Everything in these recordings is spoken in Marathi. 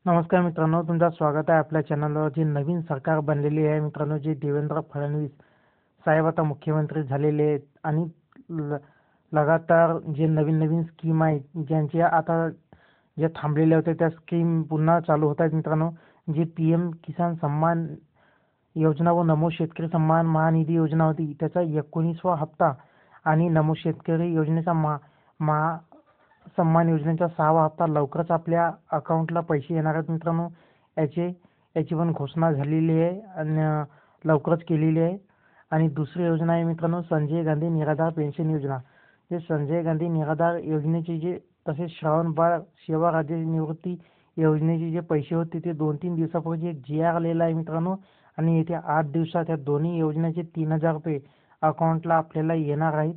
नमस्कार मित्रांनो, तुमचं स्वागत आहे आपल्या चॅनलवर. जी नवीन सरकार बनलेली आहे मित्रांनो, जे देवेंद्र फडणवीस साहेब आता मुख्यमंत्री झालेले आहेत आणि लगातार जे नवीन नवीन स्कीम आहेत, ज्यांच्या आता जे थांबलेल्या होत्या त्या स्कीम पुन्हा चालू होत आहेत मित्रांनो. जे PM किसान सन्मान योजना व नमो शेतकरी सन्मान महानिधी योजना होती, त्याचा 19वा हप्ता आणि नमो शेतकरी योजनेचा सन्मान योजनेचा 6वा हप्ता लवकरच आपल्या अकाउंटला पैसे येणार आहेत मित्रांनो. याची पण घोषणा झालेली आहे आणि लवकरच केलेली आहे. आणि दुसरी योजना आहे मित्रांनो, संजय गांधी निराधार पेन्शन योजना. जे संजय गांधी निराधार योजनेचे जे तसेच श्रावण बाळ सेवा राज्य निवृत्ती योजनेचे जे पैसे होते ते 2-3 दिवसापूर्वी एक GR आलेला आहे मित्रांनो. आणि येत्या 8 दिवसात या दोन्ही योजनेचे 3000 रुपये अकाउंटला आपल्याला येणार आहेत,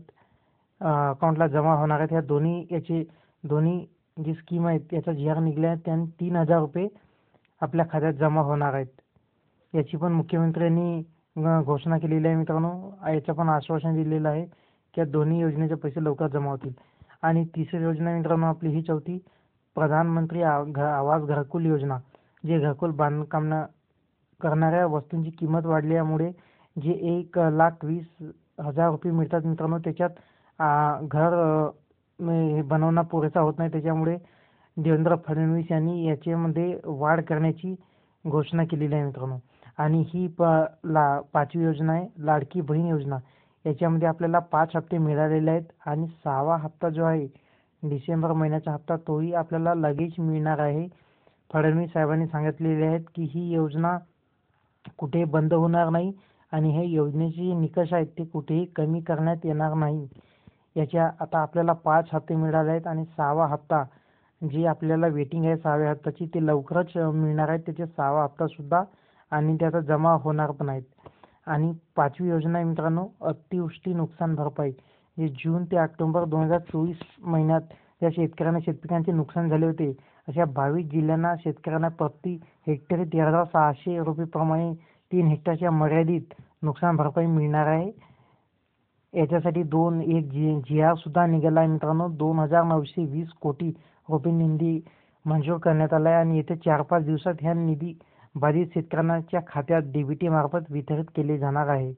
अकाउंटला जमा होणार आहेत. या दोन्ही जी स्कीम आहेत त्याचा GR निघाला आहे, त्याने 3000 रुपये आपल्या खात्यात जमा होणार आहेत. याची पण मुख्यमंत्र्यांनी घोषणा केलेली आहे मित्रांनो. याचं पण आश्वासन दिलेलं आहे की या दोन्ही योजनेचे पैसे लवकर जमा होतील. आणि तिसरी योजना मित्रांनो आपली ही चौथी, प्रधानमंत्री आवास घरकुल योजना. जे घरकुल बांधकाम करणाऱ्या वस्तूंची किंमत वाढल्यामुळे जे 1,20,000 रुपये मिळतात मित्रांनो, त्याच्यात घर हे बनवणं पुरेसा होत नाही. त्याच्यामुळे देवेंद्र फडणवीस यांनी याच्यामध्ये वाढ करण्याची घोषणा केलेली आहे मित्रांनो. आणि ही 5वी योजना आहे लाडकी बहीण योजना. याच्यामध्ये आपल्याला 5 हप्ते मिळालेले आहेत आणि 6वा हप्ता जो आहे डिसेंबर महिन्याचा हप्ता तोही आपल्याला लगेच मिळणार आहे. फडणवीस साहेबांनी सांगितलेले आहेत की ही योजना कुठेही बंद होणार नाही आणि हे योजनेचे निकष आहेत ते कुठेही कमी करण्यात येणार नाही. याच्या आता आपल्याला 5 हप्ते मिळाले आहेत आणि 6वा हप्ता जी आपल्याला वेटिंग आहे 6व्या हप्त्याची ते लवकरच मिळणार आहे. त्याचे 6वा हप्ता सुद्धा आणि ते आता जमा होणार पण आहेत. आणि 5वी योजना आहे मित्रांनो, अतिवृष्टी नुकसान भरपाई. जे जून ते ऑक्टोबर 2024 महिन्यात ज्या शेतकऱ्यांचे नुकसान झाले होते अशा 22 जिल्ह्यांना शेतकऱ्यांना प्रति हेक्टरी 13,600 रुपये प्रमाणे 3 हेक्टरच्या मर्यादित नुकसान भरपाई मिळणार आहे. याच्यासाठी एक GR सुद्धा निघाला आहे मित्रांनो. 2,920 कोटी रुपये निधी मंजूर करण्यात आला आहे आणि येत्या 4-5 दिवसात ह्या निधी बाधित शेतकऱ्यांच्या खात्यात DBT मार्फत वितरित केले जाणार आहे.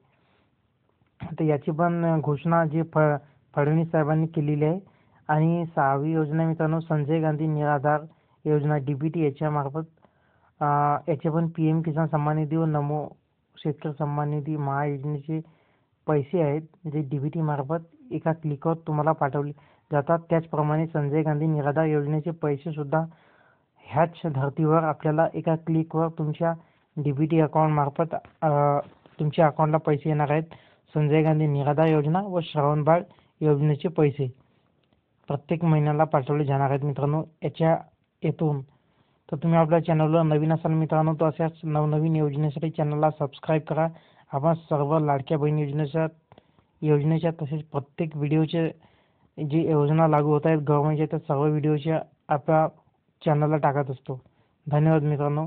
तर याची पण घोषणा जे फडणवीस साहेबांनी केलेली आहे. आणि 6वी योजना मित्रांनो, संजय गांधी निराधार योजना DBT याच्या मार्फत याचे पण PM किसान सन्मान निधी व नमो शेतकरी सन्मान निधी महायोजनेचे पैसे आहेत जे DBT मार्फत एका क्लिकवर तुम्हाला पाठवले जातात. त्याचप्रमाणे संजय गांधी निराधार योजनेचे पैसे सुद्धा ह्याच धर्तीवर आपल्याला एका क्लिकवर तुमच्या DBT अकाउंट मार्फत तुमच्या अकाउंटला पैसे येणार आहेत. संजय गांधी निराधार योजना व श्रावण बाळ योजनेचे पैसे प्रत्येक महिन्याला पाठवले जाणार आहेत मित्रांनो यातून. तर तुम्ही आपल्या चॅनलवर नवीन असाल मित्रांनो तर अशाच नवनवीन योजनेसाठी चॅनलला सबस्क्राईब करा. आपण सर्व लाडक्या बहीण योजनेच्या तसेच प्रत्येक व्हिडिओचे जी योजना लागू होत आहेत गव्हर्नमेंटच्या त्या सर्व व्हिडिओच्या आपल्या चॅनलला टाकत असतो. धन्यवाद मित्रांनो.